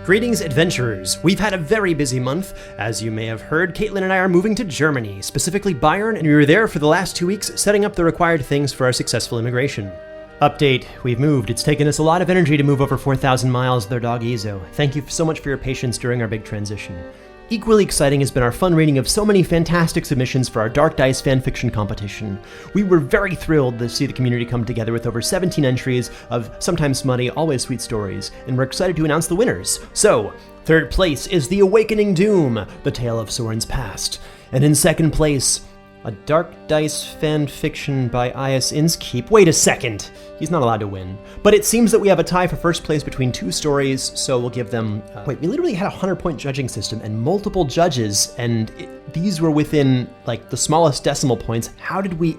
Greetings, adventurers! We've had a very busy month. As you may have heard, Caitlin and I are moving to Germany, specifically Bayern, and we were there for the last 2 weeks setting up the required things for our successful immigration. Update, we've moved. It's taken us a lot of energy to move over 4,000 miles with our dog Enzo. Thank you so much for your patience during our big transition. Equally exciting has been our fun reading of so many fantastic submissions for our Dark Dice fanfiction competition. We were very thrilled to see the community come together with over 17 entries of sometimes smutty, always sweet stories, and we're excited to announce the winners. So, third place is The Awakening Doom, the tale of Soren's past. And in second place, a Dark Dice fanfiction by I.S. Inskeep. Wait a second! He's not allowed to win. But it seems that we have a tie for first place between two stories, so we'll give them... we literally had a 100-point judging system and multiple judges, and these were within, the smallest decimal points. How did we...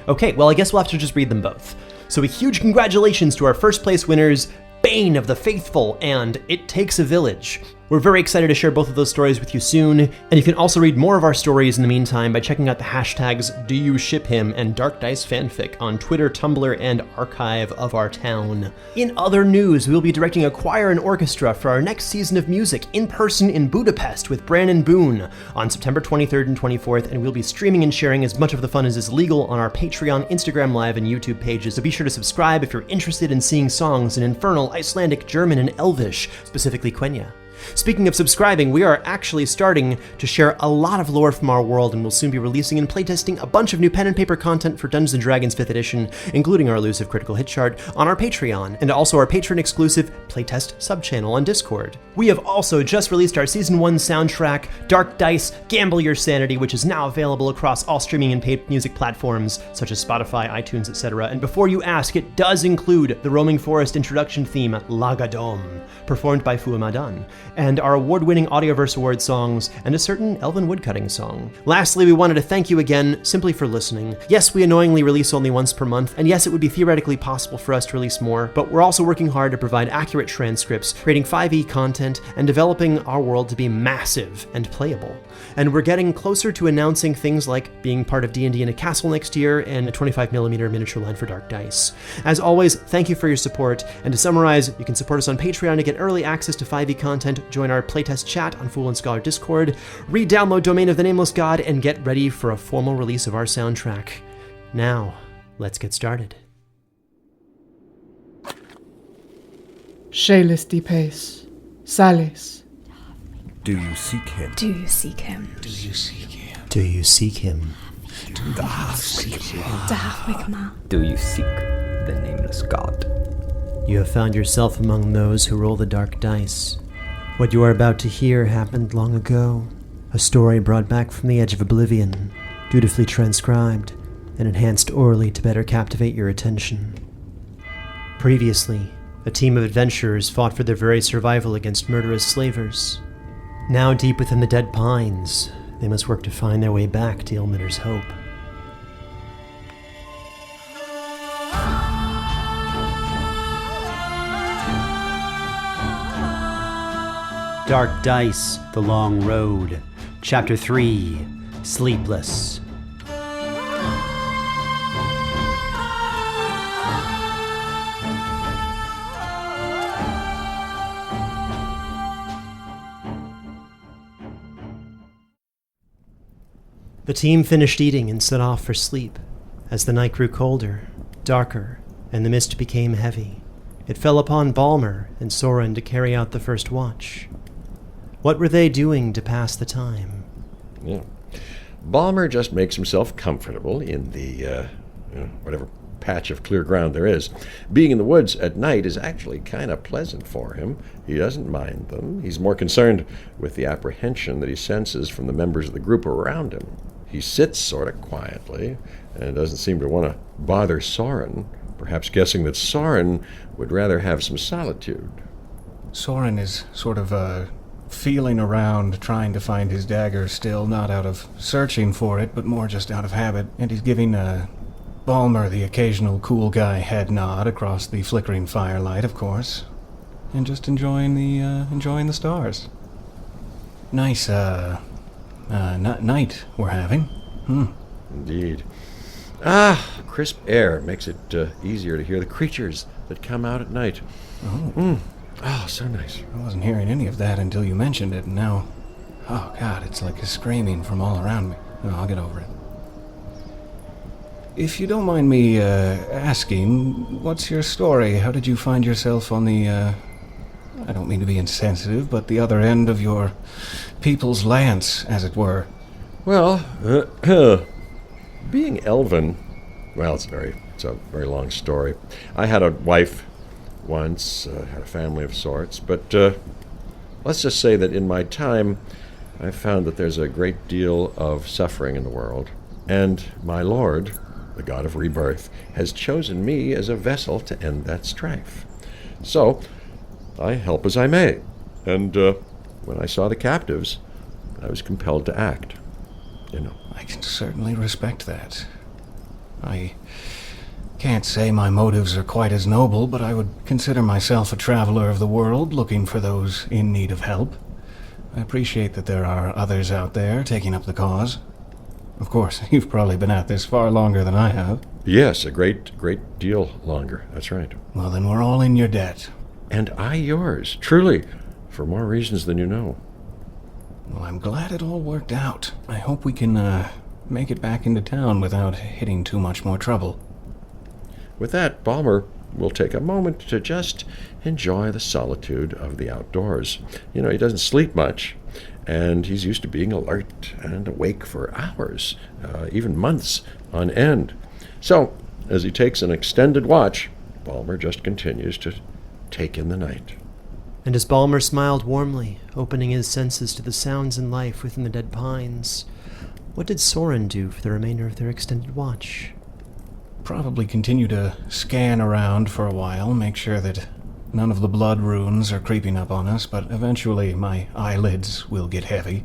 Okay, well, I guess we'll have to just read them both. So a huge congratulations to our first place winners, Bane of the Faithful and It Takes a Village. We're very excited to share both of those stories with you soon, and you can also read more of our stories in the meantime by checking out the hashtags DoYouShipHim and Dark Dice Fanfic on Twitter, Tumblr, and Archive of Our Town. In other news, we'll be directing a choir and orchestra for our next season of music in person in Budapest with Brandon Boone on September 23rd and 24th, and we'll be streaming and sharing as much of the fun as is legal on our Patreon, Instagram Live, and YouTube pages, so be sure to subscribe if you're interested in seeing songs in Infernal, Icelandic, German, and Elvish, specifically Quenya. Speaking of subscribing, we are actually starting to share a lot of lore from our world, and we'll soon be releasing and playtesting a bunch of new pen and paper content for Dungeons & Dragons 5th edition, including our elusive critical hit chart, on our Patreon, and also our patron-exclusive playtest subchannel on Discord. We have also just released our Season 1 soundtrack, Dark Dice, Gamble Your Sanity, which is now available across all streaming and paid music platforms, such as Spotify, iTunes, etc. And before you ask, it does include the Roaming Forest introduction theme, Lagadom, performed by Fuamadan, and our award-winning Audioverse Award songs, and a certain Elven woodcutting song. Lastly, we wanted to thank you again simply for listening. Yes, we annoyingly release only once per month, and yes, it would be theoretically possible for us to release more, but we're also working hard to provide accurate transcripts, creating 5e content, and developing our world to be massive and playable. And we're getting closer to announcing things like being part of D&D in a castle next year and a 25mm miniature line for Dark Dice. As always, thank you for your support, and to summarize, you can support us on Patreon to get early access to 5e content, join our playtest chat on Fool and Scholar Discord, re-download Domain of the Nameless God, and get ready for a formal release of our soundtrack. Now, let's get started. Shalis de pace, Salis. Do you seek him? Do you seek him? Do you seek him? Do you seek him? Do you seek the Nameless God? You have found yourself among those who roll the dark dice. What you are about to hear happened long ago. A story brought back from the edge of oblivion, dutifully transcribed and enhanced orally to better captivate your attention. Previously, a team of adventurers fought for their very survival against murderous slavers. Now deep within the dead pines, they must work to find their way back to Ilmater's hope. Dark Dice, The Long Road, Chapter 3, Sleepless. The team finished eating and set off for sleep. As the night grew colder, darker, and the mist became heavy, it fell upon Balmur and Soren to carry out the first watch. What were they doing to pass the time? Yeah. Balmur just makes himself comfortable in the, whatever patch of clear ground there is. Being in the woods at night is actually kind of pleasant for him. He doesn't mind them. He's more concerned with the apprehension that he senses from the members of the group around him. He sits sort of quietly and doesn't seem to want to bother Soren, perhaps guessing that Soren would rather have some solitude. Soren is sort of, feeling around, trying to find his dagger still, not out of searching for it, but more just out of habit, and he's giving, Balmur the occasional cool guy head nod across the flickering firelight, of course, and just enjoying the stars. Nice, night we're having. Indeed. Crisp air makes it easier to hear the creatures that come out at night. Oh, so nice. I wasn't hearing any of that until you mentioned it, and now... Oh, God, it's like a screaming from all around me. No, I'll get over it. If you don't mind me, asking, what's your story? How did you find yourself on the, I don't mean to be insensitive, but the other end of your people's lance, as it were? Well, being elven, well, it's a very long story. I had a wife once, had a family of sorts, but let's just say that in my time, I found that there's a great deal of suffering in the world, and my lord, the god of rebirth, has chosen me as a vessel to end that strife. So, I help as I may, and when I saw the captives, I was compelled to act. You know. I can certainly respect that. I can't say my motives are quite as noble, but I would consider myself a traveler of the world looking for those in need of help. I appreciate that there are others out there taking up the cause. Of course, you've probably been at this far longer than I have. Yes, a great deal longer. That's right. Well, then we're all in your debt. And I yours, truly, for more reasons than you know. Well, I'm glad it all worked out. I hope we can, make it back into town without hitting too much more trouble. With that, Balmur will take a moment to just enjoy the solitude of the outdoors. You know, he doesn't sleep much, and he's used to being alert and awake for hours, even months on end. So, as he takes an extended watch, Balmur just continues to take in the night. And as Balmur smiled warmly, opening his senses to the sounds and life within the dead pines, what did Soren do for the remainder of their extended watch? Probably continue to scan around for a while, make sure that none of the blood runes are creeping up on us, but eventually my eyelids will get heavy.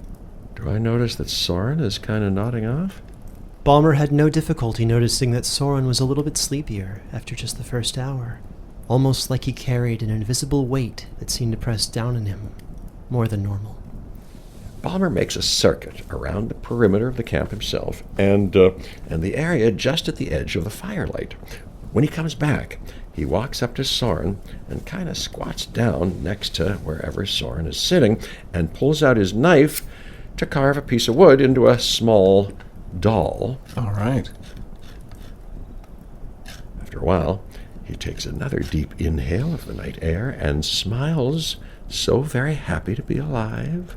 Do I notice that Soren is kind of nodding off? Balmur had no difficulty noticing that Soren was a little bit sleepier after just the first hour, almost like he carried an invisible weight that seemed to press down on him more than normal. Balmur makes a circuit around the perimeter of the camp himself and the area just at the edge of the firelight. When he comes back, he walks up to Soren and kind of squats down next to wherever Soren is sitting and pulls out his knife to carve a piece of wood into a small doll. All right. After a while, he takes another deep inhale of the night air and smiles, so very happy to be alive.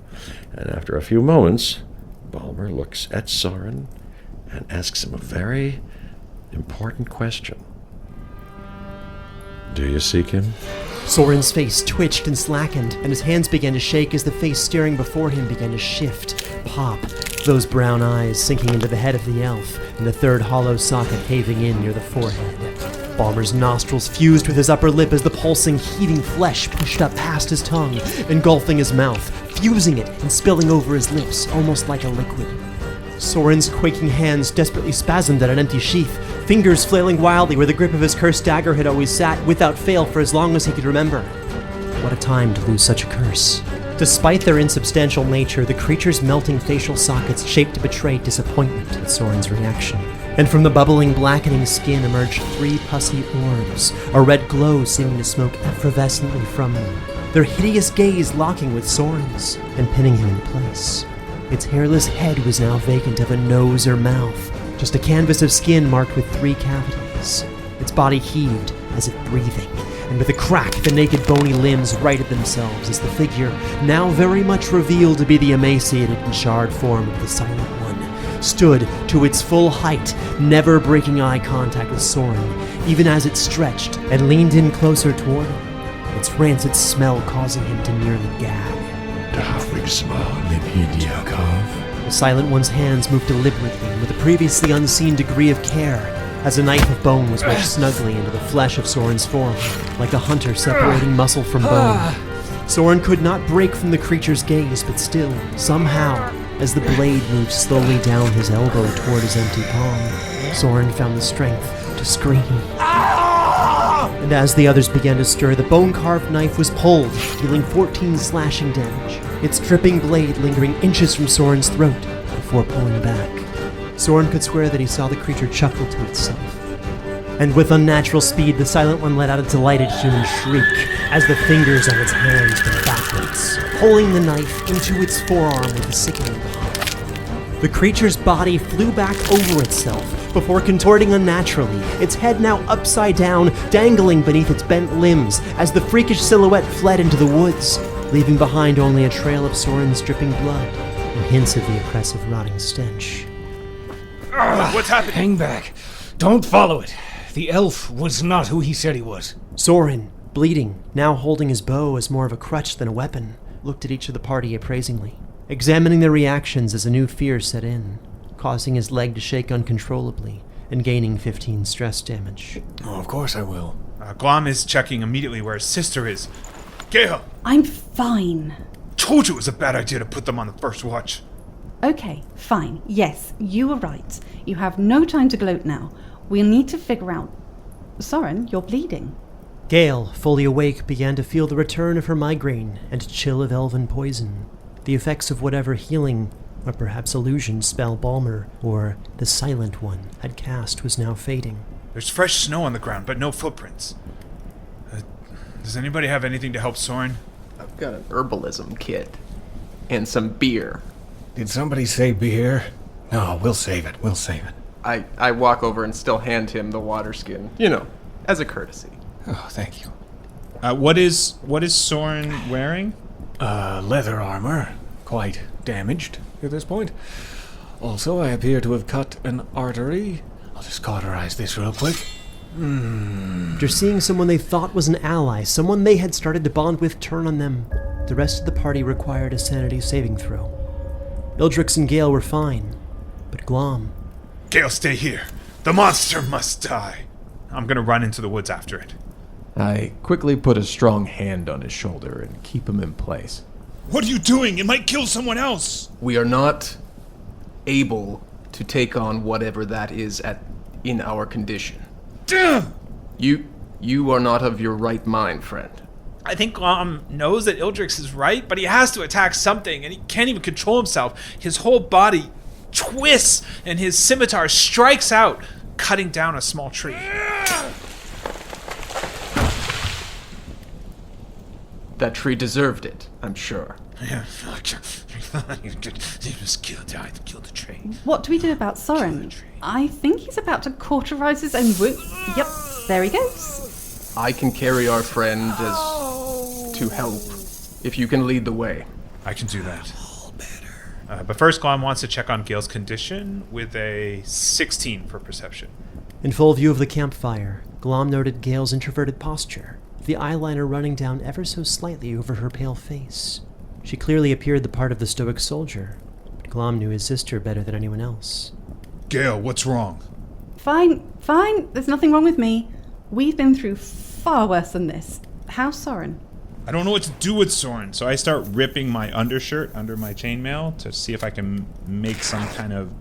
And after a few moments, Balmur looks at Soren and asks him a very important question. Do you seek him? Soren's face twitched and slackened, and his hands began to shake as the face staring before him began to shift, pop, those brown eyes sinking into the head of the elf, and the third hollow socket caving in near the forehead. Balmur's nostrils fused with his upper lip as the pulsing, heaving flesh pushed up past his tongue, engulfing his mouth, fusing it and spilling over his lips, almost like a liquid. Soren's quaking hands desperately spasmed at an empty sheath, fingers flailing wildly where the grip of his cursed dagger had always sat, without fail for as long as he could remember. What a time to lose such a curse. Despite their insubstantial nature, the creature's melting facial sockets shaped to betray disappointment at Soren's reaction. And from the bubbling, blackening skin emerged 3 pussy orbs, a red glow seeming to smoke effervescently from them, their hideous gaze locking with Soren's and pinning him in place. Its hairless head was now vacant of a nose or mouth, just a canvas of skin marked with 3 cavities. Its body heaved as if breathing, and with a crack, the naked bony limbs righted themselves as the figure, now very much revealed to be the emaciated and charred form of the Silent One, stood to its full height, never breaking eye contact with Soren, even as it stretched and leaned in closer toward him, its rancid smell causing him to nearly gag. The Silent One's hands moved deliberately and with a previously unseen degree of care, as a knife of bone was wedged snugly into the flesh of Soren's form, like a hunter separating muscle from bone. Soren could not break from the creature's gaze, but still, somehow, as the blade moved slowly down his elbow toward his empty palm, Soren found the strength to scream. And as the others began to stir, the bone-carved knife was pulled, dealing 14 slashing damage, its dripping blade lingering inches from Soren's throat before pulling back. Soren could swear that he saw the creature chuckle to itself. And with unnatural speed, the Silent One let out a delighted human shriek as the fingers on its hands went backwards, pulling the knife into its forearm with a sickening pop. The creature's body flew back over itself before contorting unnaturally, its head now upside down, dangling beneath its bent limbs as the freakish silhouette fled into the woods, leaving behind only a trail of Soren's dripping blood and hints of the oppressive rotting stench. What's happening? Hang back. Don't follow it. The elf was not who he said he was. Soren, bleeding, now holding his bow as more of a crutch than a weapon, looked at each of the party appraisingly, examining their reactions as a new fear set in, causing his leg to shake uncontrollably and gaining 15 stress damage. Oh, of course I will. Glom is checking immediately where his sister is. Gaelle! I'm fine. Told you it was a bad idea to put them on the first watch. Okay, fine. Yes, you were right. You have no time to gloat now. We'll need to figure out... Soren, you're bleeding. Gaelle, fully awake, began to feel the return of her migraine and chill of elven poison. The effects of whatever healing, or perhaps illusion spell Balmur, or the Silent One, had cast was now fading. There's fresh snow on the ground, but no footprints. Does anybody have anything to help Soren? I've got an herbalism kit. And some beer. Did somebody say beer? No, we'll save it. We'll save it. I walk over and still hand him the water skin. You know, as a courtesy. Oh, thank you. What is Soren wearing? Leather armor. Quite damaged at this point. Also, I appear to have cut an artery. I'll just cauterize this real quick. After seeing someone they thought was an ally, someone they had started to bond with turn on them, the rest of the party required a sanity saving throw. Ildrex and Gaelle were fine, but Glom... Gaelle, stay here. The monster must die. I'm gonna run into the woods after it. I quickly put a strong hand on his shoulder and keep him in place. What are you doing? It might kill someone else. We are not able to take on whatever that is in our condition. You are not of your right mind, friend. I think Glom knows that Ildrex is right, but he has to attack something, and he can't even control himself. His whole body twists, and his scimitar strikes out, cutting down a small tree. That tree deserved it, I'm sure. Yeah, he must kill the tree. What do we do about Soren? I think he's about to cauterize his own wound. Yep, there he goes. I can carry our friend as to help, if you can lead the way. I can do that. But first, Glom wants to check on Gaelle's condition with a 16 for perception. In full view of the campfire, Glom noted Gaelle's introverted posture, the eyeliner running down ever so slightly over her pale face. She clearly appeared the part of the stoic soldier, but Glom knew his sister better than anyone else. Gaelle, what's wrong? Fine. There's nothing wrong with me. We've been through far worse than this. How's Soren? I don't know what to do with Soren, so I start ripping my undershirt under my chainmail to see if I can make some kind of...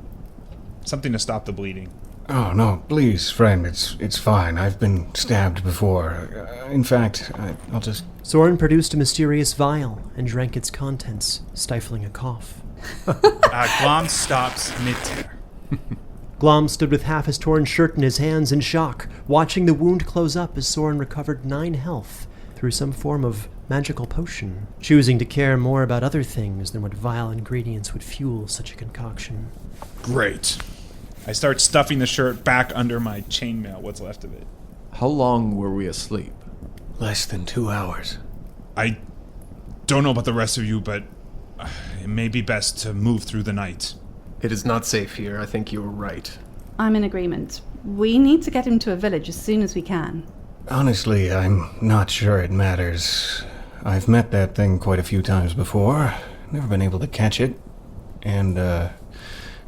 something to stop the bleeding. Oh, no, please, friend, it's fine. I've been stabbed before. In fact, I'll just... Soren produced a mysterious vial and drank its contents, stifling a cough. Glom stops mid-tear. Glom stood with half his torn shirt in his hands in shock, watching the wound close up as Soren recovered 9 health through some form of magical potion, choosing to care more about other things than what vile ingredients would fuel such a concoction. Great. I start stuffing the shirt back under my chainmail, what's left of it. How long were we asleep? Less than 2 hours. I don't know about the rest of you, but it may be best to move through the night. It is not safe here. I think you were right. I'm in agreement. We need to get him to a village as soon as we can. Honestly, I'm not sure it matters. I've met that thing quite a few times before. Never been able to catch it. And,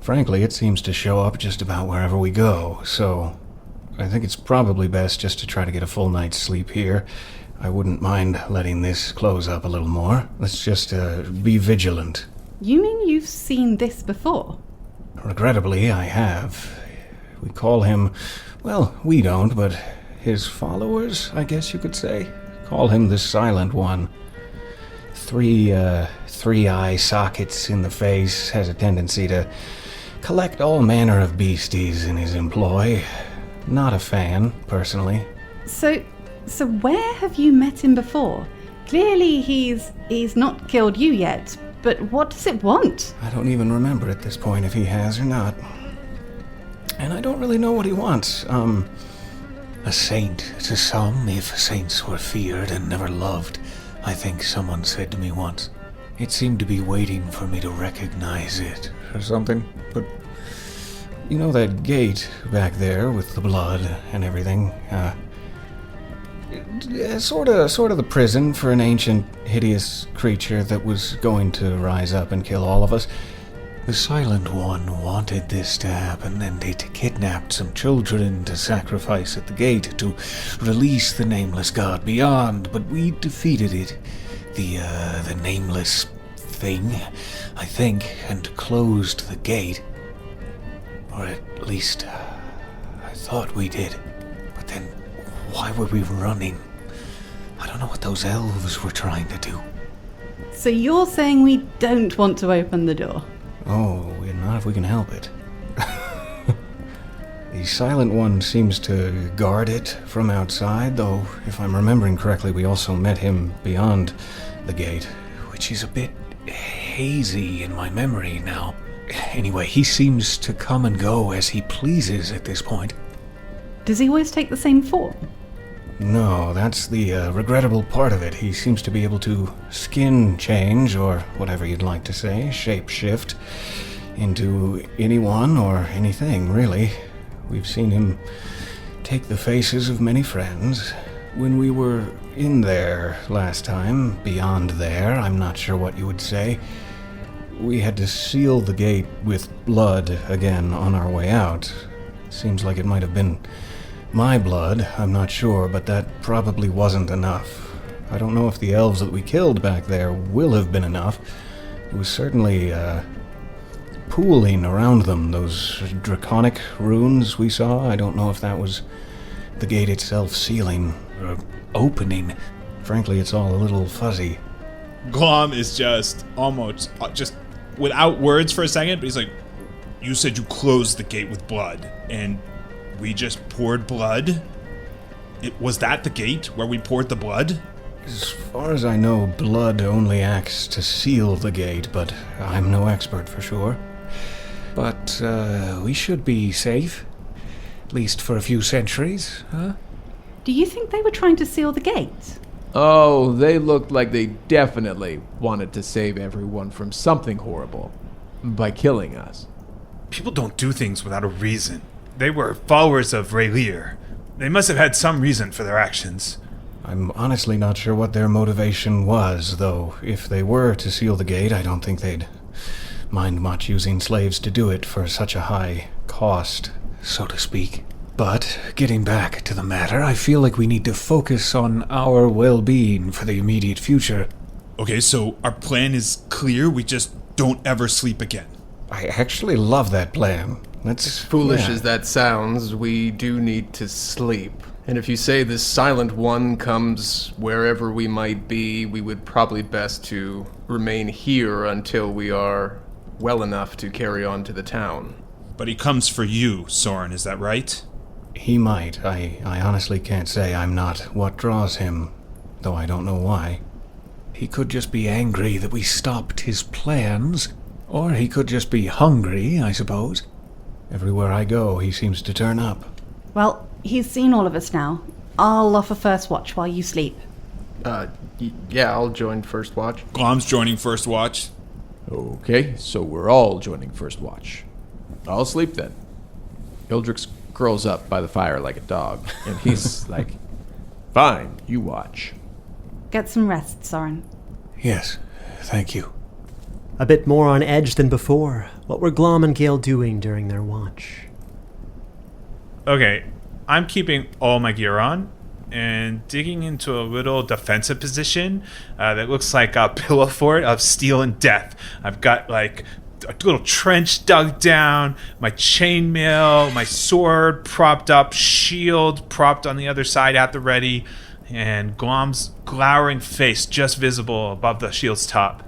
frankly, it seems to show up just about wherever we go, so I think it's probably best just to try to get a full night's sleep here. I wouldn't mind letting this close up a little more. Let's just, be vigilant. You mean you've seen this before? Regrettably, I have. We call him... well, we don't, but his followers, I guess you could say, call him the Silent One. 3 eye sockets in the face, has a tendency to collect all manner of beasties in his employ. Not a fan, personally. So where have you met him before? Clearly he's not killed you yet, but what does it want? I don't even remember at this point if he has or not. And I don't really know what he wants. A saint to some, if saints were feared and never loved, I think someone said to me once. It seemed to be waiting for me to recognize it, or something. But, you know that gate back there with the blood and everything? Sort of the prison for an ancient, hideous creature that was going to rise up and kill all of us. The Silent One wanted this to happen, and they kidnapped some children to sacrifice at the gate to release the Nameless God beyond, but we defeated it. The Nameless thing, I think, and closed the gate. Or at least, I thought we did. But then, why were we running? I don't know what those elves were trying to do. So you're saying we don't want to open the door? Oh, not if we can help it. The Silent One seems to guard it from outside, though if I'm remembering correctly, we also met him beyond the gate, which is a bit hazy in my memory now. Anyway, he seems to come and go as he pleases at this point. Does he always take the same form? No, that's the regrettable part of it. He seems to be able to skin change, or whatever you'd like to say, shape-shift, into anyone or anything, really. We've seen him take the faces of many friends. When we were in there last time, beyond there, I'm not sure what you would say, we had to seal the gate with blood again on our way out. Seems like it might have been my blood, I'm not sure, but that probably wasn't enough. I don't know if the elves that we killed back there will have been enough. It was certainly, pooling around them, those draconic runes we saw. I don't know if that was the gate itself sealing, or opening. Frankly, it's all a little fuzzy. Glom is just almost, just without words for a second, but he's like, you said you closed the gate with blood, and we just poured blood? Was that the gate where we poured the blood? As far as I know, blood only acts to seal the gate, but I'm no expert for sure. But, we should be safe. At least for a few centuries, huh? Do you think they were trying to seal the gate? Oh, they looked like they definitely wanted to save everyone from something horrible by killing us. People don't do things without a reason. They were followers of Rayleigh. They must have had some reason for their actions. I'm honestly not sure what their motivation was, though. If they were to seal the gate, I don't think they'd mind much using slaves to do it for such a high cost, so to speak. But, getting back to the matter, I feel like we need to focus on our well-being for the immediate future. Okay, so our plan is clear, we just don't ever sleep again. I actually love that plan. As foolish as that sounds, we do need to sleep. And if you say this Silent One comes wherever we might be, we would probably best to remain here until we are well enough to carry on to the town. But he comes for you, Soren, is that right? He might. I honestly can't say I'm not what draws him, though I don't know why. He could just be angry that we stopped his plans, or he could just be hungry, I suppose. Everywhere I go, he seems to turn up. Well, he's seen all of us now. I'll offer first watch while you sleep. Yeah, I'll join first watch. Glom's joining first watch. Okay, so we're all joining first watch. I'll sleep then. Ildrex curls up by the fire like a dog, and he's like, fine, you watch. Get some rest, Soren. Yes, thank you. A bit more on edge than before. What were Glom and Gaelle doing during their watch? Okay, I'm keeping all my gear on and digging into a little defensive position that looks like a pillow fort of steel and death. I've got like a little trench dug down, my chainmail, my sword propped up, shield propped on the other side at the ready, and Glom's glowering face just visible above the shield's top.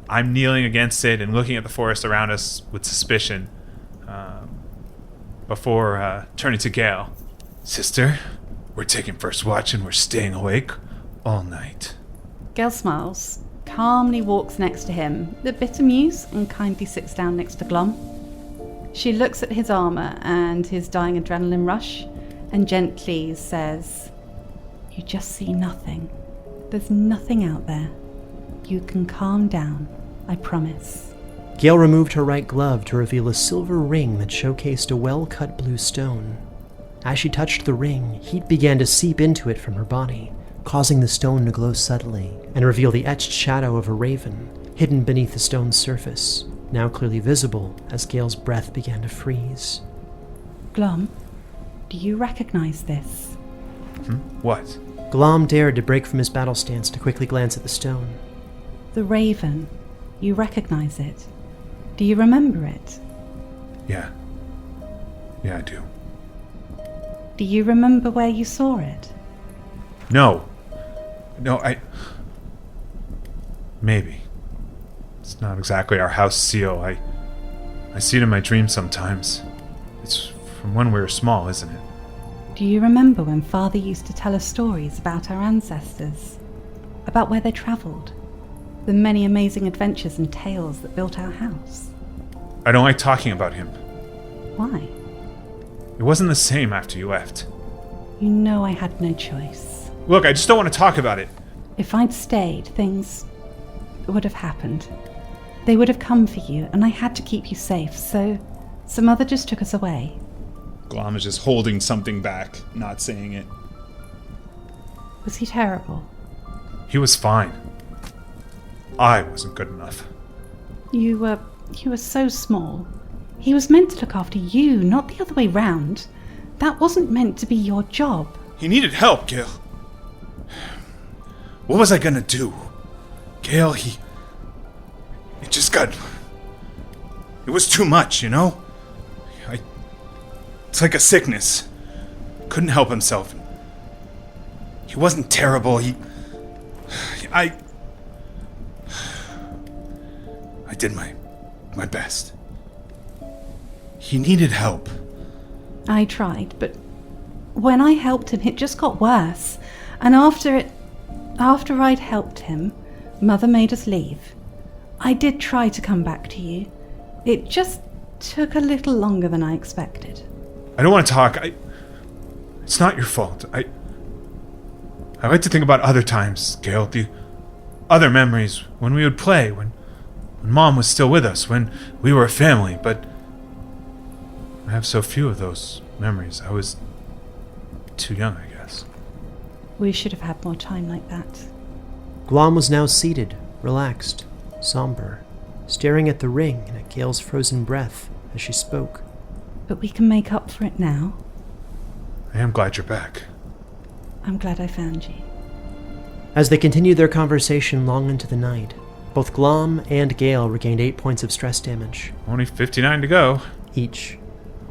I'm kneeling against it and looking at the forest around us with suspicion. before turning to Gaelle. Sister, we're taking first watch and we're staying awake all night. Gaelle smiles, calmly walks next to him, a bit amused, and kindly sits down next to Glom. She looks at his armor and his dying adrenaline rush and gently says, "You just see nothing. There's nothing out there. You can calm down, I promise." Gaelle removed her right glove to reveal a silver ring that showcased a well-cut blue stone. As she touched the ring, heat began to seep into it from her body, causing the stone to glow subtly and reveal the etched shadow of a raven hidden beneath the stone's surface, now clearly visible as Gaelle's breath began to freeze. Glom, do you recognize this? What? Glom dared to break from his battle stance to quickly glance at the stone. The raven. You recognize it. Do you remember it? Yeah. Yeah, I do. Do you remember where you saw it? No, maybe. It's not exactly our house seal. I see it in my dreams sometimes. It's from when we were small, isn't it? Do you remember when Father used to tell us stories about our ancestors? About where they travelled? The many amazing adventures and tales that built our house? I don't like talking about him. Why? It wasn't the same after you left. You know I had no choice. Look, I just don't want to talk about it. If I'd stayed, things would have happened. They would have come for you, and I had to keep you safe, so Mother just took us away. Glom is just holding something back, not saying it. Was he terrible? He was fine. I wasn't good enough. You were so small. He was meant to look after you, not the other way round. That wasn't meant to be your job. He needed help, Gaelle. What was I gonna do? Gaelle, it just got... It was too much, you know? It's like a sickness. Couldn't help himself. He wasn't terrible, I did my best. He needed help. I tried, but when I helped him, it just got worse. And after I'd helped him, Mother made us leave. I did try to come back to you. It just took a little longer than I expected. I don't want to talk. It's not your fault. I like to think about other times, Gaelle. The other memories when we would play, when Mom was still with us, when we were a family, but I have so few of those memories. I was too young, I guess. We should have had more time like that. Glom was now seated, relaxed, somber, staring at the ring and at Gaelle's frozen breath as she spoke. But we can make up for it now. I am glad you're back. I'm glad I found you. As they continued their conversation long into the night, both Glom and Gaelle regained 8 points of stress damage. Only 59 to go. Each.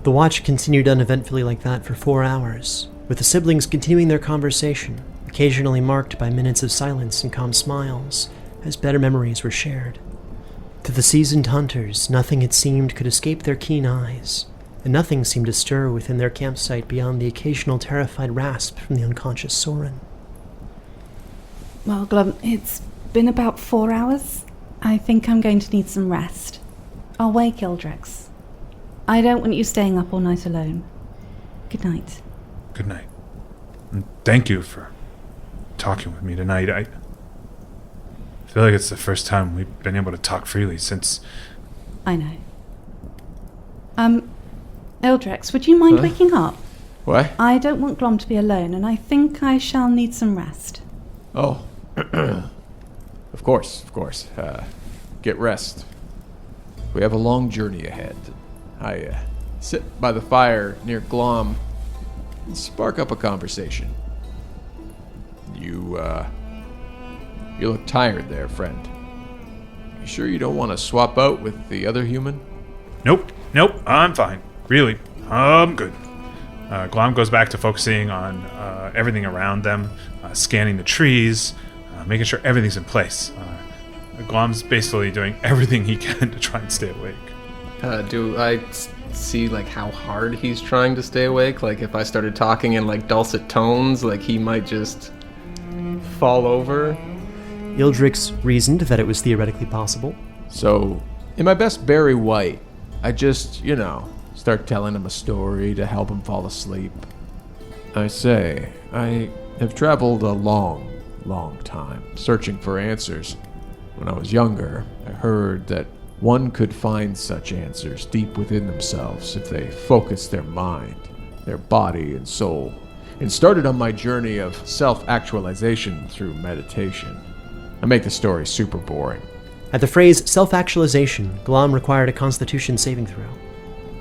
The watch continued uneventfully like that for 4 hours, with the siblings continuing their conversation, occasionally marked by minutes of silence and calm smiles, as better memories were shared. To the seasoned hunters, nothing it seemed could escape their keen eyes, and nothing seemed to stir within their campsite beyond the occasional terrified rasp from the unconscious Soren. Well, Glom, it's been about 4 hours. I think I'm going to need some rest. I'll wake Ildrex. I don't want you staying up all night alone. Good night. Good night. And thank you for talking with me tonight. I feel like it's the first time we've been able to talk freely since... I know. Ildrex, would you mind waking up? What? I don't want Glom to be alone, and I think I shall need some rest. Oh. Of course. Get rest. We have a long journey ahead. I sit by the fire near Glom and spark up a conversation. You look tired there, friend. You sure you don't want to swap out with the other human? Nope, I'm fine. Really, I'm good. Glom goes back to focusing on everything around them, scanning the trees, making sure everything's in place. Glom's basically doing everything he can to try and stay awake. Do I see like how hard he's trying to stay awake? Like if I started talking in like dulcet tones, like he might just fall over? Ildrex reasoned that it was theoretically possible. So, in my best Barry White, I just, start telling him a story to help him fall asleep. I say, I have traveled a long, long time searching for answers. When I was younger, I heard that one could find such answers deep within themselves if they focused their mind, their body and soul, and started on my journey of self-actualization through meditation. I make the story super boring. At the phrase self-actualization, Glom required a Constitution saving throw.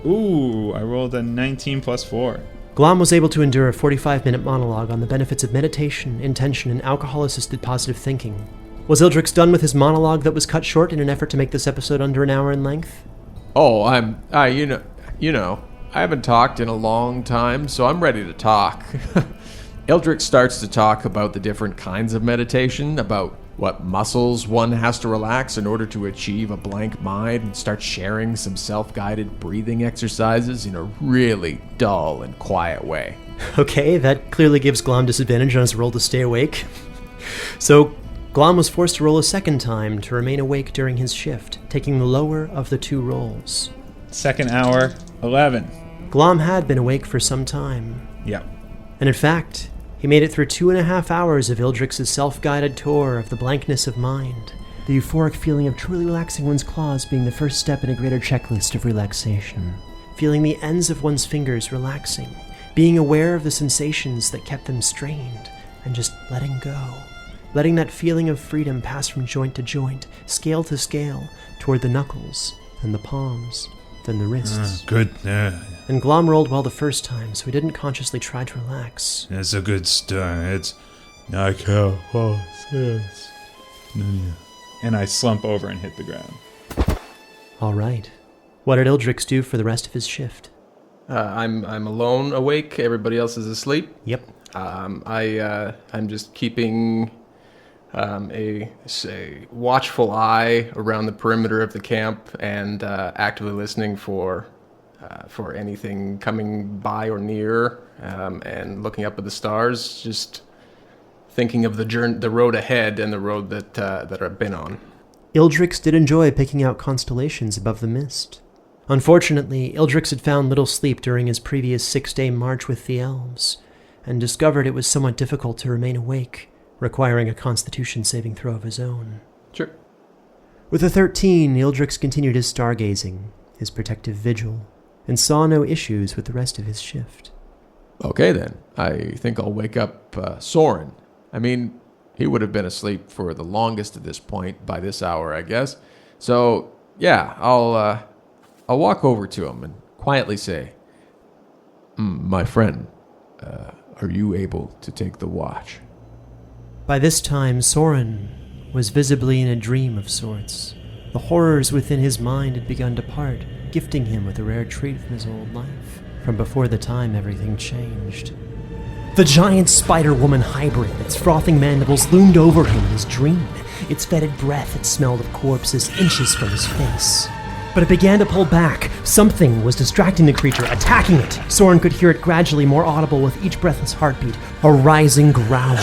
Ooh, I rolled a 19 plus 4. Glom was able to endure a 45-minute monologue on the benefits of meditation, intention, and alcohol-assisted positive thinking. Was Ildrex done with his monologue that was cut short in an effort to make this episode under an hour in length? Oh, I haven't talked in a long time, so I'm ready to talk. Ildrex starts to talk about the different kinds of meditation, about what muscles one has to relax in order to achieve a blank mind, and starts sharing some self-guided breathing exercises in a really dull and quiet way. Okay, that clearly gives Glom disadvantage on his roll to stay awake. So, Glom was forced to roll a second time to remain awake during his shift, taking the lower of the two rolls. Second hour, 11. Glom had been awake for some time. Yep. And in fact, he made it through 2.5 hours of Ildrex's self-guided tour of the blankness of mind, the euphoric feeling of truly relaxing one's claws being the first step in a greater checklist of relaxation. Feeling the ends of one's fingers relaxing, being aware of the sensations that kept them strained, and just letting go. Letting that feeling of freedom pass from joint to joint, scale to scale, toward the knuckles, then the palms, then the wrists. Good. And Glom rolled well the first time, so he didn't consciously try to relax. It's a good start. It's not how yes. And I slump over and hit the ground. All right. What did Ildrex do for the rest of his shift? I'm alone awake. Everybody else is asleep. Yep. I'm just keeping a watchful eye around the perimeter of the camp and actively listening for anything coming by or near, and looking up at the stars, just thinking of the road ahead and the road that I've been on. Ildrex did enjoy picking out constellations above the mist. Unfortunately, Ildrex had found little sleep during his previous 6-day march with the elves, and discovered it was somewhat difficult to remain awake, requiring a Constitution saving throw of his own. Sure. With a 13, Ildrex continued his stargazing, his protective vigil, and saw no issues with the rest of his shift. Okay then, I think I'll wake up Soren. I mean, he would have been asleep for the longest at this point, by this hour, I guess. So, yeah, I'll walk over to him and quietly say, my friend, are you able to take the watch? By this time, Soren was visibly in a dream of sorts. The horrors within his mind had begun to part, gifting him with a rare treat from his old life, from before the time everything changed. The giant spider-woman hybrid, its frothing mandibles loomed over him in his dream, its fetid breath that smelled of corpses inches from his face. But it began to pull back. Something was distracting the creature, attacking it. Soren could hear it gradually more audible with each breathless heartbeat. A rising growl.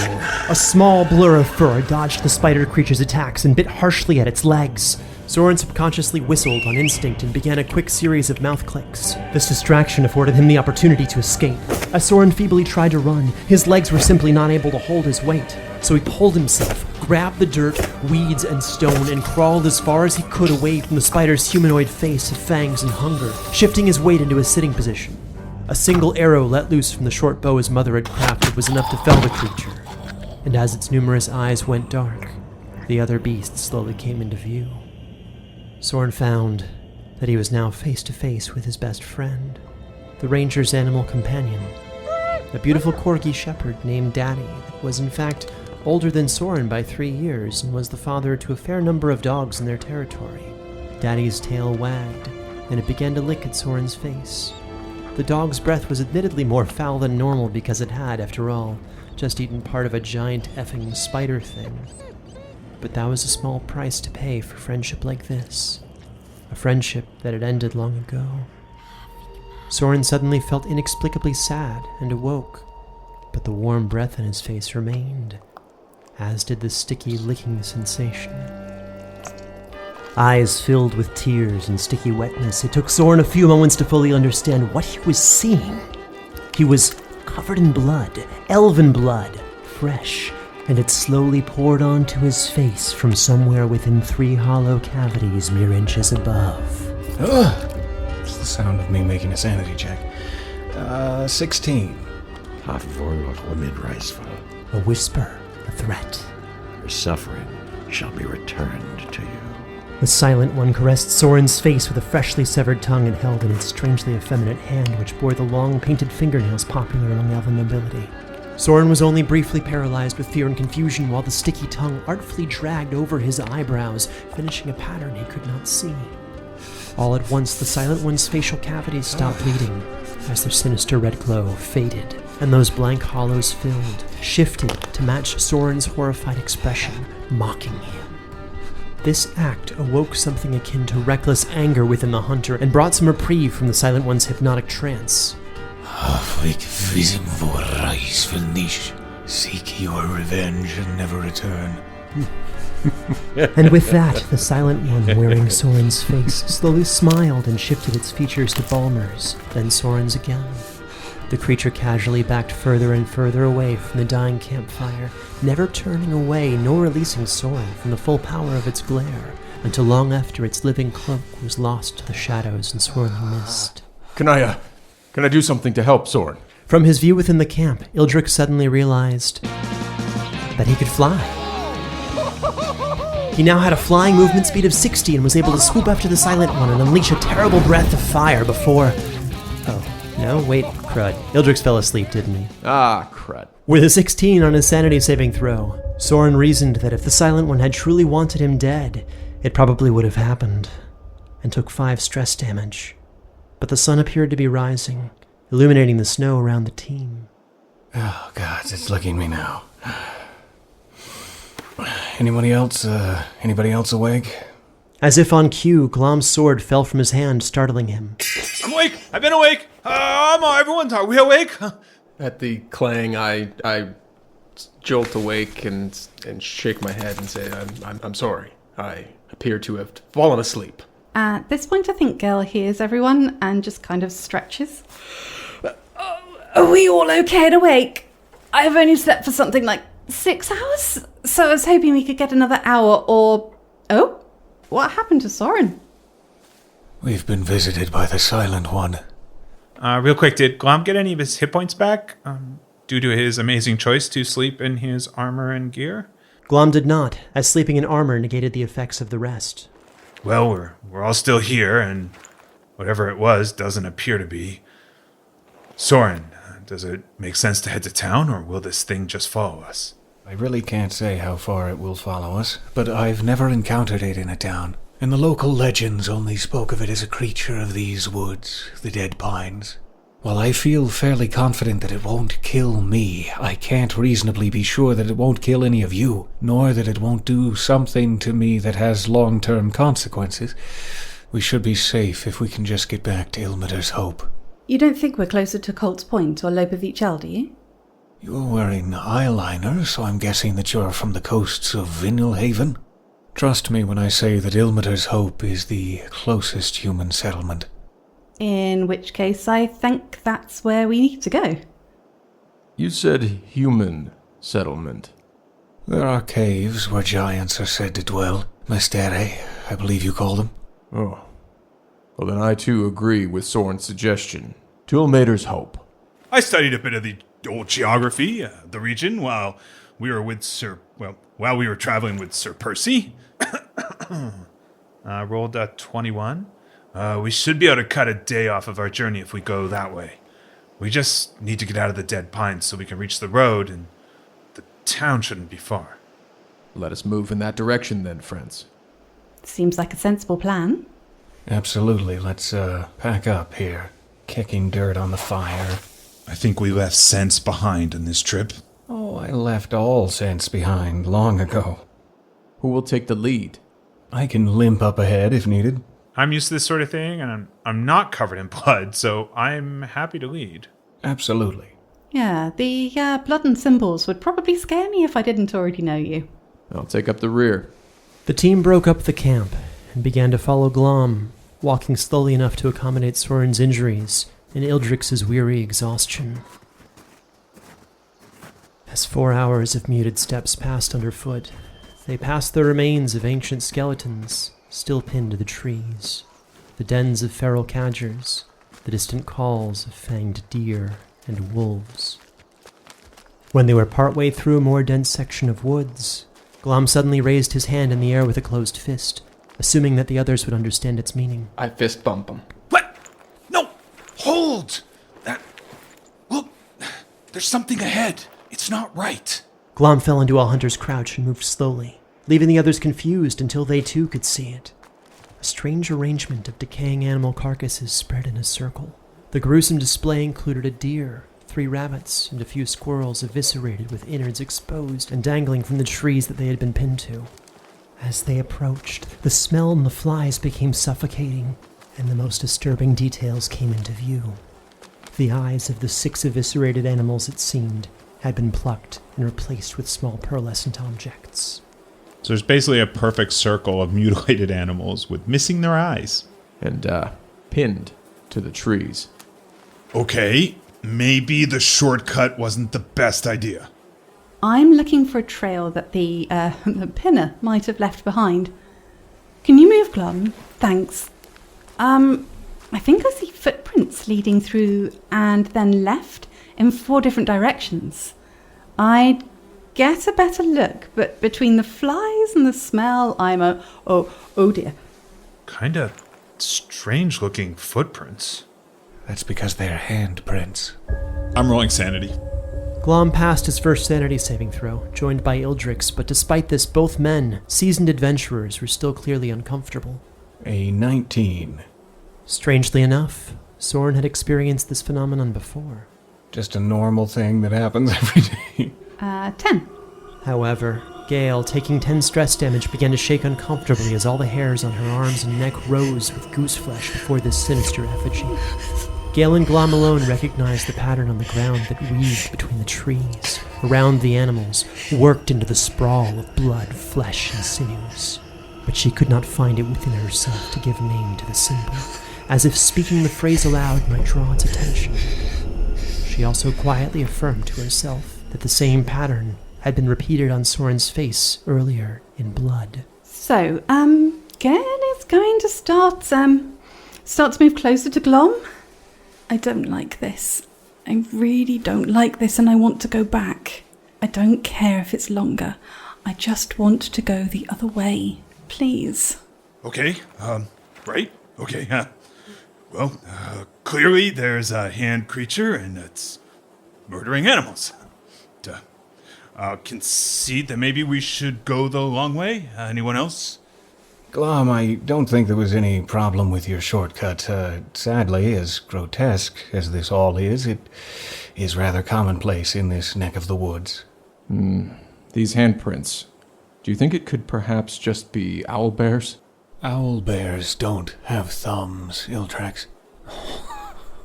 A small blur of fur dodged the spider creature's attacks and bit harshly at its legs. Soren subconsciously whistled on instinct and began a quick series of mouth clicks. This distraction afforded him the opportunity to escape. As Soren feebly tried to run, his legs were simply not able to hold his weight. So he pulled himself, grabbed the dirt, weeds, and stone, and crawled as far as he could away from the spider's humanoid face of fangs and hunger, shifting his weight into a sitting position. A single arrow let loose from the short bow his mother had crafted was enough to fell the creature, and as its numerous eyes went dark, the other beasts slowly came into view. Soren found that he was now face to face with his best friend, the ranger's animal companion, a beautiful corgi shepherd named Daddy that was in fact older than Soren by 3 years and was the father to a fair number of dogs in their territory. Daddy's tail wagged, and it began to lick at Soren's face. The dog's breath was admittedly more foul than normal because it had, after all, just eaten part of a giant effing spider thing. But that was a small price to pay for friendship like this. a friendship that had ended long ago. Soren suddenly felt inexplicably sad and awoke, but the warm breath in his face remained, as did the sticky licking sensation. Eyes filled with tears and sticky wetness, it took Soren a few moments to fully understand what he was seeing. He was covered in blood, elven blood, fresh, and it slowly poured onto his face from somewhere within 3 hollow cavities mere inches above. Ugh! It's the sound of me making a sanity check. 16. A whisper, a threat. Your suffering shall be returned to you. The Silent One caressed Soren's face with a freshly severed tongue and held in its strangely effeminate hand which bore the long painted fingernails popular among elven nobility. Soren was only briefly paralyzed with fear and confusion while the sticky tongue artfully dragged over his eyebrows, finishing a pattern he could not see. All at once, the Silent One's facial cavities stopped bleeding as their sinister red glow faded, and those blank hollows filled, shifted to match Soren's horrified expression, mocking him. This act awoke something akin to reckless anger within the hunter and brought some reprieve from the Silent One's hypnotic trance. Seek your revenge and never return. And with that, the Silent One wearing Soren's face slowly smiled and shifted its features to Balmur's, then Soren's again. The creature casually backed further and further away from the dying campfire, never turning away nor releasing Soren from the full power of its glare, until long after its living cloak was lost to the shadows and swirling mist. Can I do something to help, Soren? From his view within the camp, Ildrex suddenly realized that he could fly. He now had a flying movement speed of 60 and was able to swoop after the Silent One and unleash a terrible breath of fire before... Oh, no, wait, crud. Ildrex fell asleep, didn't he? Ah, crud. With a 16 on his sanity saving throw, Soren reasoned that if the Silent One had truly wanted him dead, it probably would have happened, and took 5 stress damage. But the sun appeared to be rising, illuminating the snow around the team. Oh, God, it's licking me now. Anybody else awake? As if on cue, Glom's sword fell from his hand, startling him. I'm awake! I've been awake! Everyone, are we awake? At the clang, I jolt awake and shake my head and say, I'm sorry. I appear to have fallen asleep. At this point, I think Gaelle hears everyone and just kind of stretches. Are we all okay and awake? I've only slept for something like 6 hours, so I was hoping we could get another hour or... Oh, what happened to Soren? We've been visited by the Silent One. Real quick, did Glom get any of his hit points back due to his amazing choice to sleep in his armor and gear? Glom did not, as sleeping in armor negated the effects of the rest. Well, we're all still here, and whatever it was doesn't appear to be. Soren, does it make sense to head to town, or will this thing just follow us? I really can't say how far it will follow us, but I've never encountered it in a town, and the local legends only spoke of it as a creature of these woods, the dead pines. While I feel fairly confident that it won't kill me, I can't reasonably be sure that it won't kill any of you, nor that it won't do something to me that has long-term consequences. We should be safe if we can just get back to Ilmater's Hope. You don't think we're closer to Colt's Point or Lope of Eachel, do you? You're wearing eyeliner, so I'm guessing that you're from the coasts of Vinilhaven? Trust me when I say that Ilmater's Hope is the closest human settlement. In which case, I think that's where we need to go. You said human settlement. There are caves where giants are said to dwell. Mystere, I believe you call them. Oh. Well, then I too agree with Soren's suggestion. To Ilmater's Hope. I studied a bit of the old geography, the region, while we were traveling with Sir Percy. Rolled a 21. We should be able to cut a day off of our journey if we go that way. We just need to get out of the dead pines so we can reach the road, and the town shouldn't be far. Let us move in that direction then, friends. Seems like a sensible plan. Absolutely. Let's pack up here. Kicking dirt on the fire. I think we left sense behind on this trip. Oh, I left all sense behind long ago. Who will take the lead? I can limp up ahead if needed. I'm used to this sort of thing, and I'm not covered in blood, so I'm happy to lead. Absolutely. Yeah, the blood and symbols would probably scare me if I didn't already know you. I'll take up the rear. The team broke up the camp and began to follow Glom, walking slowly enough to accommodate Soren's injuries and Ildrex's weary exhaustion. As 4 hours of muted steps passed underfoot, they passed the remains of ancient skeletons still pinned to the trees, the dens of feral cadgers, the distant calls of fanged deer and wolves. When they were partway through a more dense section of woods, Glom suddenly raised his hand in the air with a closed fist, assuming that the others would understand its meaning. I fist bump him. What? No! Hold! Look, there's something ahead. It's not right. Glom fell into a hunter's crouch and moved slowly, leaving the others confused until they too could see it. A strange arrangement of decaying animal carcasses spread in a circle. The gruesome display included a deer, 3 rabbits, and a few squirrels eviscerated with innards exposed and dangling from the trees that they had been pinned to. As they approached, the smell and the flies became suffocating, and the most disturbing details came into view. The eyes of the 6 eviscerated animals, it seemed, had been plucked and replaced with small pearlescent objects. So there's basically a perfect circle of mutilated animals with missing their eyes. And, pinned to the trees. Okay, maybe the shortcut wasn't the best idea. I'm looking for a trail that the pinner might have left behind. Can you move, Glom? Thanks. I think I see footprints leading through and then left in 4 different directions. I'd get a better look, but between the flies and the smell, I'm oh dear. Kinda strange-looking footprints. That's because they're handprints. I'm rolling sanity. Glom passed his first sanity saving throw, joined by Ildrex, but despite this, both men, seasoned adventurers, were still clearly uncomfortable. A 19. Strangely enough, Soren had experienced this phenomenon before. Just a normal thing that happens every day. 10. However, Gaelle, taking 10 stress damage, began to shake uncomfortably as all the hairs on her arms and neck rose with goose flesh before this sinister effigy. Gaelle and Glom alone recognized the pattern on the ground that weaved between the trees, around the animals, worked into the sprawl of blood, flesh, and sinews. But she could not find it within herself to give name to the symbol, as if speaking the phrase aloud might draw its attention. She also quietly affirmed to herself that the same pattern had been repeated on Soren's face earlier in blood. So, Gaelle is going to start to move closer to Glom. I don't like this. I really don't like this, and I want to go back. I don't care if it's longer. I just want to go the other way. Please. Okay, right? Okay, well, clearly there's a hand creature, and it's murdering animals. Concede that maybe we should go the long way? Anyone else? Glom, I don't think there was any problem with your shortcut. Sadly, as grotesque as this all is, it is rather commonplace in this neck of the woods. These handprints. Do you think it could perhaps just be owlbears? Owlbears don't have thumbs, Ildrex.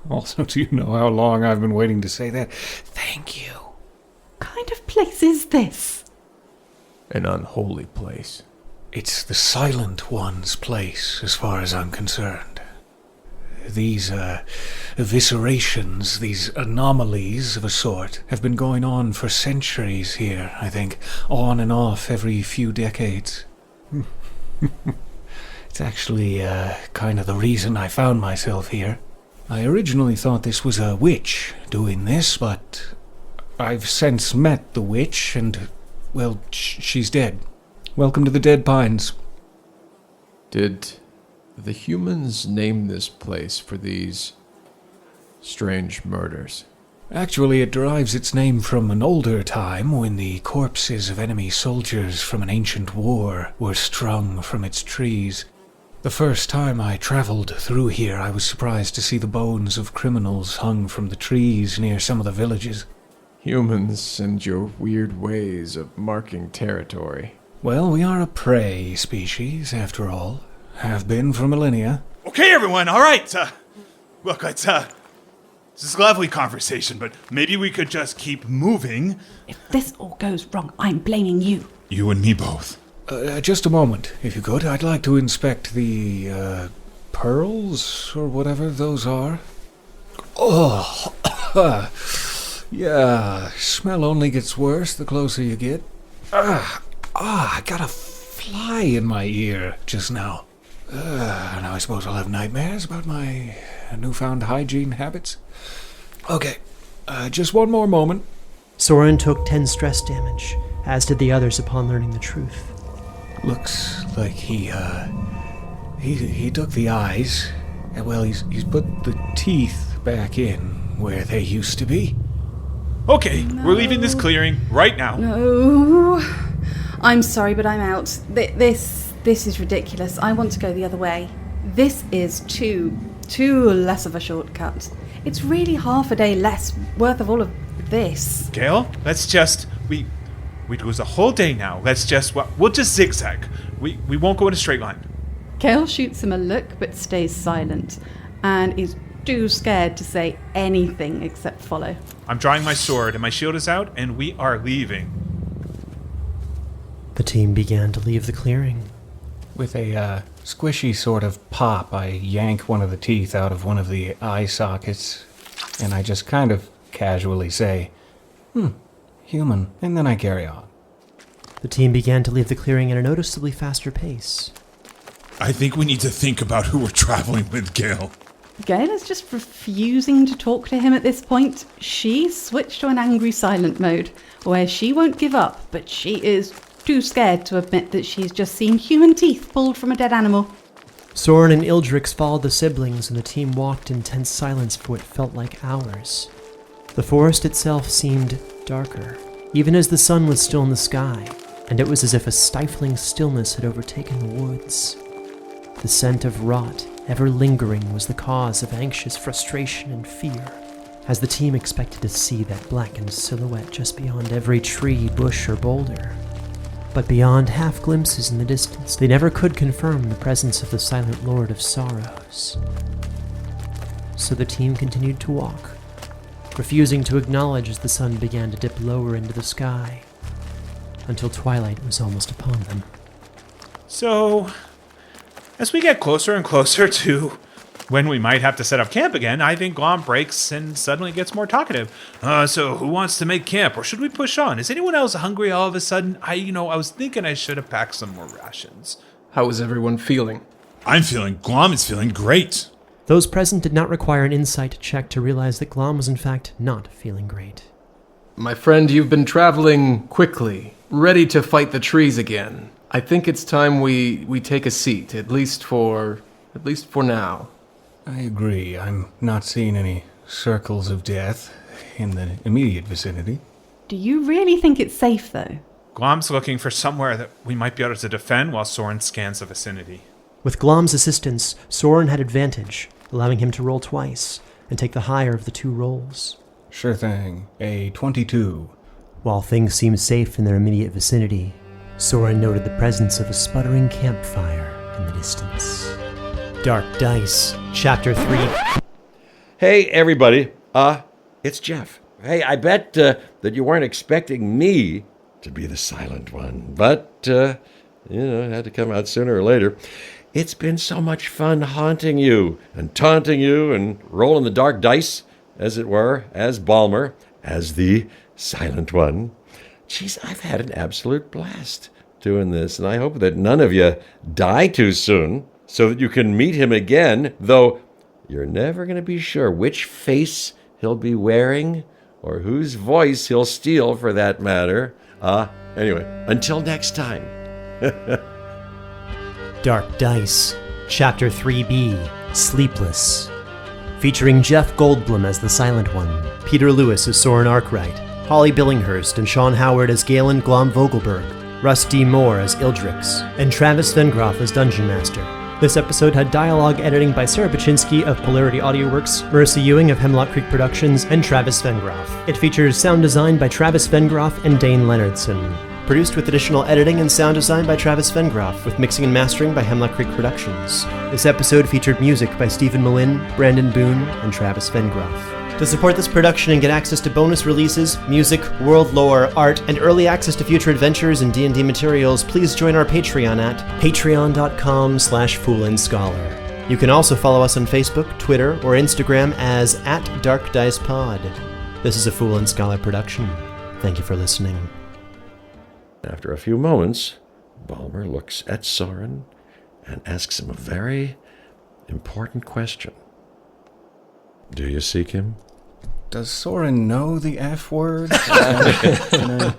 Also, do you know how long I've been waiting to say that? Thank you. What kind of place is this? An unholy place. It's the Silent One's place, as far as I'm concerned. These, eviscerations, these anomalies of a sort, have been going on for centuries here, I think, on and off every few decades. It's actually, kind of the reason I found myself here. I originally thought this was a witch doing this, but I've since met the witch, and, well, she's dead. Welcome to the Dead Pines. Did the humans name this place for these strange murders? Actually, it derives its name from an older time when the corpses of enemy soldiers from an ancient war were strung from its trees. The first time I traveled through here, I was surprised to see the bones of criminals hung from the trees near some of the villages. Humans and your weird ways of marking territory. Well, we are a prey species, after all. Have been for millennia. Okay, everyone, all right. Look, this is a lovely conversation, but maybe we could just keep moving. If this all goes wrong, I'm blaming you. You and me both. Just a moment, if you could. I'd like to inspect the, pearls, or whatever those are. Oh, yeah, smell only gets worse the closer you get. I got a fly in my ear just now. Now I suppose I'll have nightmares about my newfound hygiene habits. Okay, just one more moment. Soren took 10 stress damage, as did the others upon learning the truth. Looks like he took the eyes, and well, he's put the teeth back in where they used to be. Okay, we're leaving this clearing right now. No. I'm sorry, but I'm out. This is ridiculous. I want to go the other way. This is too less of a shortcut. It's really half a day less worth of all of this. Gaelle, let's just... We'd lose a whole day now. We'll just zigzag. We won't go in a straight line. Gaelle shoots him a look, but stays silent, and is too scared to say anything except follow. I'm drawing my sword, and my shield is out, and we are leaving. The team began to leave the clearing. With a squishy sort of pop, I yank one of the teeth out of one of the eye sockets, and I just kind of casually say, human, and then I carry on. The team began to leave the clearing at a noticeably faster pace. I think we need to think about who we're traveling with, Gaelle. Gaelle is just refusing to talk to him at this point. She switched to an angry silent mode, where she won't give up, but she is too scared to admit that she's just seen human teeth pulled from a dead animal. Soren and Ildrex followed the siblings, and the team walked in tense silence for what felt like hours. The forest itself seemed darker, even as the sun was still in the sky, and it was as if a stifling stillness had overtaken the woods. The scent of rot, ever lingering, was the cause of anxious frustration and fear, as the team expected to see that blackened silhouette just beyond every tree, bush, or boulder. But beyond half glimpses in the distance, they never could confirm the presence of the silent Lord of Sorrows. So the team continued to walk, refusing to acknowledge as the sun began to dip lower into the sky, until twilight was almost upon them. So, as we get closer and closer to when we might have to set up camp again, I think Glom breaks and suddenly gets more talkative. So who wants to make camp, or should we push on? Is anyone else hungry all of a sudden? I was thinking I should have packed some more rations. How is everyone feeling? Glom is feeling great. Those present did not require an insight check to realize that Glom was in fact not feeling great. My friend, you've been traveling quickly, ready to fight the trees again. I think it's time we take a seat, at least for now. I agree. I'm not seeing any circles of death in the immediate vicinity. Do you really think it's safe, though? Glom's looking for somewhere that we might be able to defend while Soren scans the vicinity. With Glom's assistance, Soren had advantage, allowing him to roll twice and take the higher of the two rolls. Sure thing. A 22. While things seemed safe in their immediate vicinity, Soren noted the presence of a sputtering campfire in the distance. Dark Dice, Chapter 3. Hey, everybody. It's Jeff. Hey, I bet that you weren't expecting me to be the silent one, but, it had to come out sooner or later. It's been so much fun haunting you and taunting you and rolling the dark dice, as it were, as Balmur, as the silent one. Geez, I've had an absolute blast doing this, and I hope that none of you die too soon so that you can meet him again, though you're never going to be sure which face he'll be wearing or whose voice he'll steal, for that matter. Anyway, until next time. Dark Dice, Chapter 3B, Sleepless. Featuring Jeff Goldblum as the Silent One, Peter Lewis as Soren Arkwright, Holly Billinghurst and Sean Howard as Gaelle and Glom Vogelberg, Russ D. Moore as Ildrex, and Travis Vengroff as Dungeon Master. This episode had dialogue editing by Sarah Buchynski of Polarity AudioWorks, Marisa Ewing of Hemlock Creek Productions, and Travis Vengroff. It features sound design by Travis Vengroff and Dayn Leonardson. Produced with additional editing and sound design by Travis Vengroff, with mixing and mastering by Hemlock Creek Productions. This episode featured music by Stephen Melin, Brandon Boone, and Travis Vengroff. To support this production and get access to bonus releases, music, world lore, art, and early access to future adventures and D&D materials, please join our Patreon at patreon.com/foolandscholar. You can also follow us on Facebook, Twitter, or Instagram as @DarkDicePod. This is a Fool and Scholar production. Thank you for listening. After a few moments, Balmur looks at Soren and asks him a very important question. Do you seek him? Does Soren know the F word? Can I